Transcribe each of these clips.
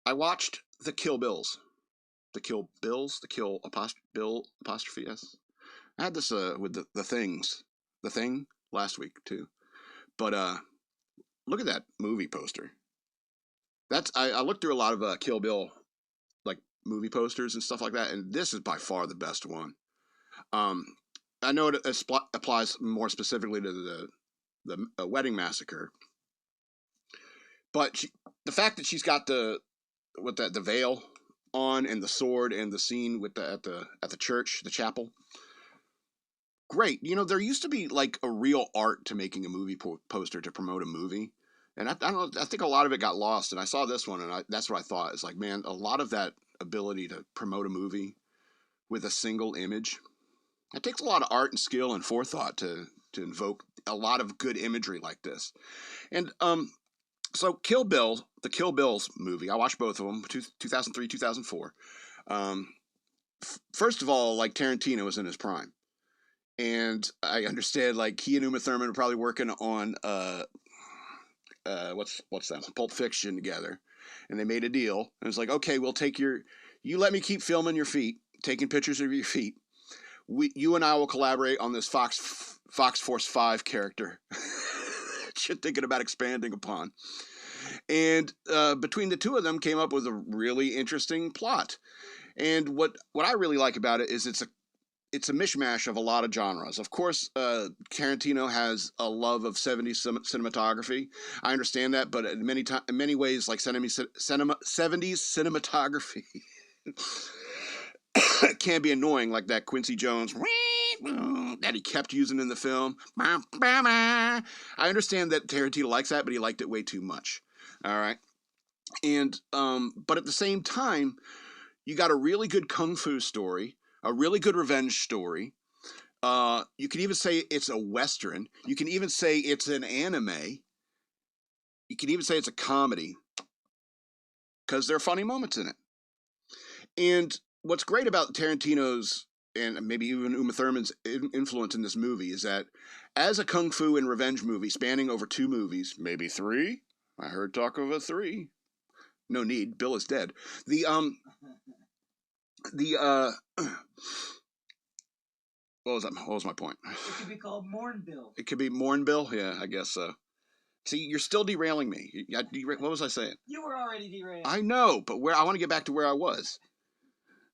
I watched the Kill Bills. The Kill Bills? The Kill Bill apostrophe S? I had this with the things. The Thing last week too. But look at that movie poster. I looked through a lot of Kill Bill like movie posters and stuff like that, and this is by far the best one. Um, I know it applies more specifically to the wedding massacre, but the fact that she's got the veil on and the sword and the scene with at the church, the chapel. Great. You know, there used to be like a real art to making a movie poster to promote a movie. And I don't know, I think a lot of it got lost. And I saw this one, and that's what I thought. It's like, man, a lot of that ability to promote a movie with a single image, it takes a lot of art and skill and forethought to invoke a lot of good imagery like this. And so Kill Bill, the Kill Bills movie, I watched both of them, 2003, 2004. First of all, like Tarantino was in his prime. And I understand, like, he and Uma Thurman were probably working on what's that? Pulp Fiction together, and they made a deal. And it's like, okay, we'll take you let me keep filming your feet, taking pictures of your feet. You and I will collaborate on this Fox Force 5 character. Shit, thinking about expanding upon. And between the two of them, came up with a really interesting plot. And what I really like about it is it's a mishmash of a lot of genres. Of course, Tarantino has a love of 70s cinematography. I understand that, but in many ways, like 70s cinematography can be annoying, like that Quincy Jones that he kept using in the film. I understand that Tarantino likes that, but he liked it way too much. All right. And but at the same time, you got a really good kung fu story, a really good revenge story. You can even say it's a Western. You can even say it's an anime. You can even say it's a comedy, because there are funny moments in it. And what's great about Tarantino's, and maybe even Uma Thurman's influence in this movie, is that as a kung fu and revenge movie spanning over 2 movies, maybe 3. I heard talk of a 3. No need. Bill is dead. What was my point? It could be called Morn Bill. It could be Morn Bill? Yeah, I guess so. See, you're still derailing me. What was I saying? You were already derailed. I know, but I want to get back to where I was.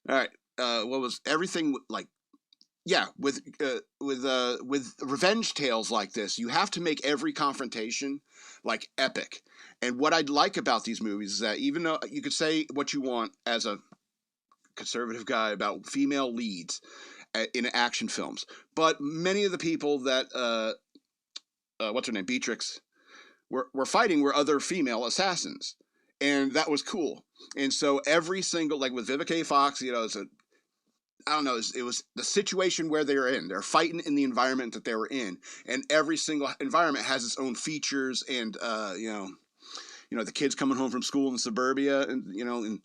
All right. What was everything like? Yeah, with revenge tales like this, you have to make every confrontation like epic. And what I'd like about these movies is that even though you could say what you want as a conservative guy about female leads in action films, but many of the people that what's her name, Beatrix, were fighting were other female assassins, and that was cool. And so every single, like with Vivica A. Fox, you know, it was the situation where they're in. They're fighting in the environment that they were in, and every single environment has its own features. And you know, the kids coming home from school in suburbia, and and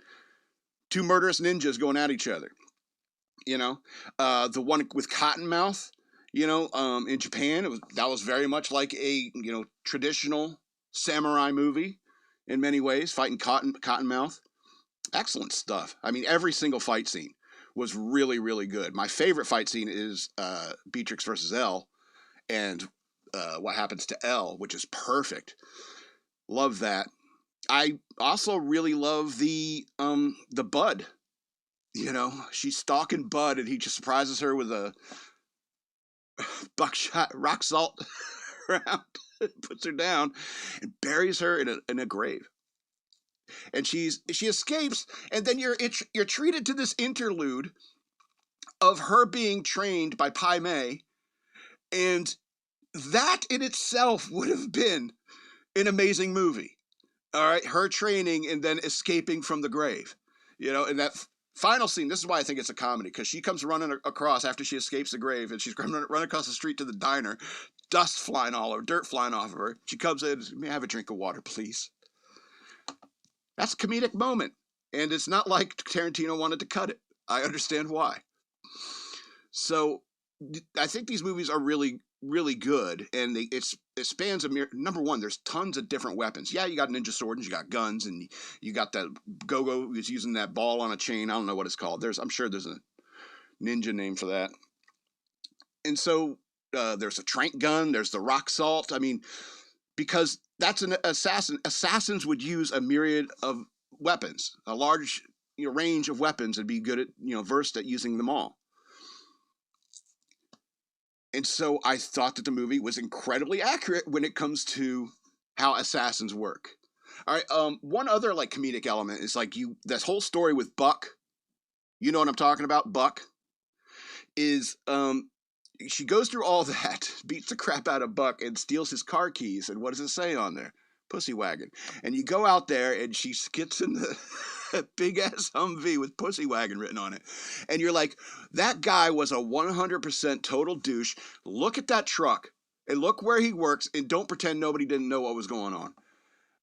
2 murderous ninjas going at each other. You know, the one with Cottonmouth, in Japan, that was very much like a traditional samurai movie in many ways, fighting Cottonmouth. Excellent stuff. I mean, every single fight scene was really, really good. My favorite fight scene is Beatrix versus Elle, and what happens to Elle, which is perfect. Love that. I also really love the Bud. She's stalking Bud, and he just surprises her with a buckshot rock salt round, puts her down, and buries her in a grave. And she escapes, and then you're treated to this interlude of her being trained by Pai Mei, and that in itself would have been an amazing movie. All right, her training and then escaping from the grave, and that final scene. This is why I think it's a comedy, because she comes running across after she escapes the grave, and she's running across the street to the diner, dirt flying off of her. She comes in, "May I have a drink of water, please?" That's a comedic moment, and it's not like Tarantino wanted to cut it. I understand why. So I think these movies are really really good, and it spans number one. There's tons of different weapons. Yeah, you got ninja swords, you got guns, and you got that go-go who's using that ball on a chain. I don't know what it's called. I'm sure there's a ninja name for that. And so there's a trank gun. There's the rock salt. I mean, because that's an assassin. Assassins would use a myriad of weapons, a large range of weapons, and be good at versed at using them all. And so I thought that the movie was incredibly accurate when it comes to how assassins work. All right. One other like comedic element is like this whole story with Buck. You know what I'm talking about? Buck is she goes through all that, beats the crap out of Buck, and steals his car keys. And what does it say on there? Pussy wagon. And you go out there, and she gets in the big ass Humvee with pussy wagon written on it. And you're like, that guy was a 100% total douche. Look at that truck, and look where he works, and don't pretend nobody didn't know what was going on.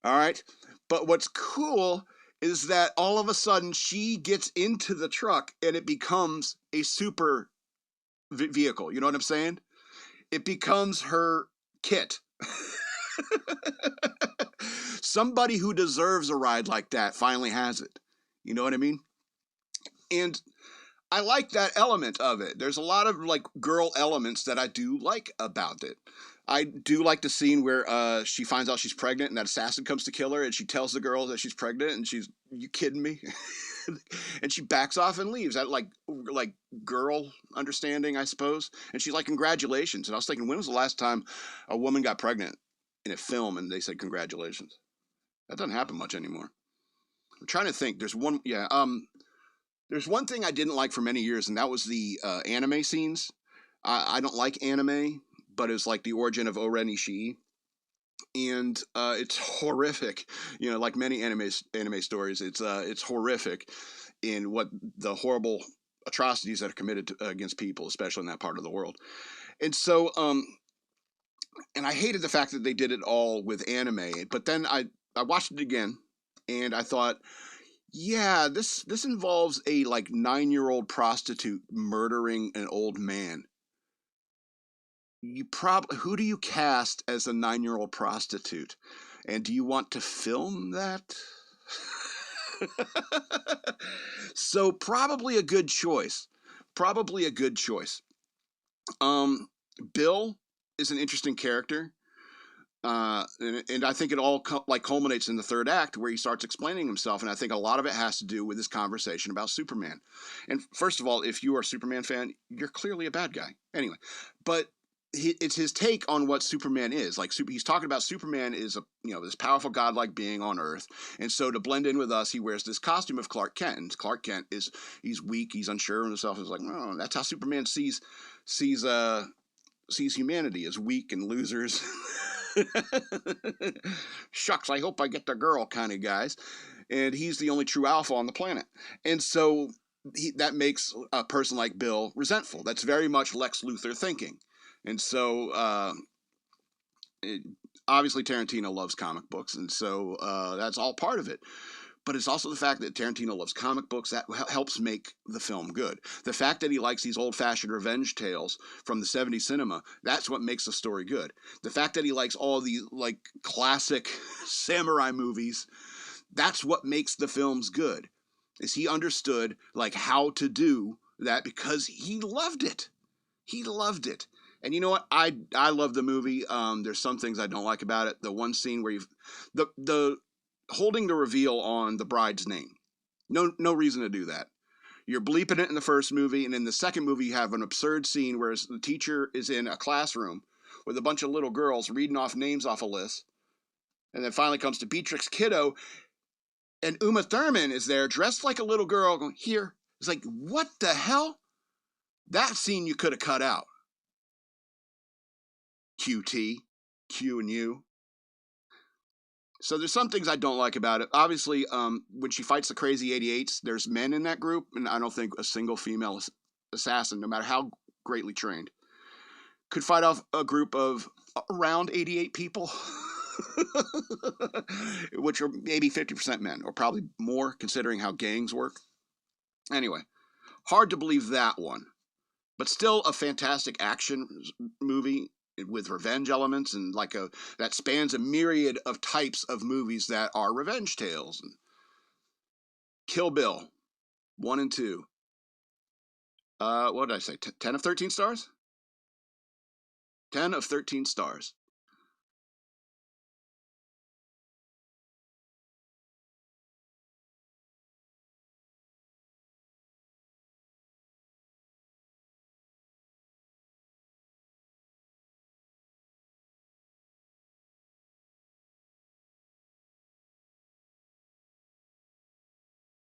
All right? But what's cool is that all of a sudden she gets into the truck, and it becomes a super vehicle. You know what I'm saying? It becomes her kit. Somebody who deserves a ride like that finally has it. You know what I mean? And I like that element of it. There's a lot of like girl elements that I do like about it. I do like the scene where she finds out she's pregnant and that assassin comes to kill her, and she tells the girl that she's pregnant, and she's, you kidding me? And she backs off and leaves. That like girl understanding, I suppose. And she's like, congratulations. And I was thinking, when was the last time a woman got pregnant in a film and they said congratulations? That doesn't happen much anymore. I'm trying to think. There's one thing I didn't like for many years, and that was the anime scenes. I don't like anime, but it's like the origin of Oren Ishii. And it's horrific, like many anime stories. It's horrific in what the horrible atrocities that are committed against people, especially in that part of the world. And so, and I hated the fact that they did it all with anime. But then I watched it again, and I thought, yeah, this involves a like 9-year-old prostitute murdering an old man. Who do you cast as a 9-year-old prostitute? And do you want to film that? So probably a good choice. Bill is an interesting character. And I think it all culminates in the third act where he starts explaining himself. And I think a lot of it has to do with this conversation about Superman. And first of all, if you are a Superman fan, you're clearly a bad guy. Anyway, but it's his take on what Superman is. Like he's talking about Superman is this powerful godlike being on Earth, and so to blend in with us, he wears this costume of Clark Kent. And Clark Kent he's weak, he's unsure of himself. He's like, no, that's how Superman sees humanity as weak and losers. Shucks, I hope I get the girl kind of guys. And he's the only true alpha on the planet, and so that makes a person like Bill resentful. That's very much Lex Luthor thinking. And so, obviously Tarantino loves comic books, and so that's all part of it. But it's also the fact that Tarantino loves comic books that helps make the film good. The fact that he likes these old-fashioned revenge tales from the 70s cinema, that's what makes the story good. The fact that he likes all these like classic samurai movies, that's what makes the films good. Is he understood like how to do that because he loved it. He loved it. And you know what? I love the movie. There's some things I don't like about it. The one scene where the holding the reveal on the bride's name. No reason to do that. You're bleeping it in the first movie, and in the second movie you have an absurd scene where the teacher is in a classroom with a bunch of little girls reading off names off a list. And then finally comes to Beatrix Kiddo, and Uma Thurman is there dressed like a little girl going, here. It's like, what the hell? That scene you could have cut out. QT, Q and U. So there's some things I don't like about it. Obviously, when she fights the crazy 88s, there's men in that group, and I don't think a single female assassin, no matter how greatly trained, could fight off a group of around 88 people, which are maybe 50% men, or probably more considering how gangs work. Anyway, hard to believe that one. But still a fantastic action movie. with revenge elements and like that spans a myriad of types of movies that are revenge tales. Kill Bill 1 and 2. What did I say? 10 of 13 stars? 10 of 13 stars.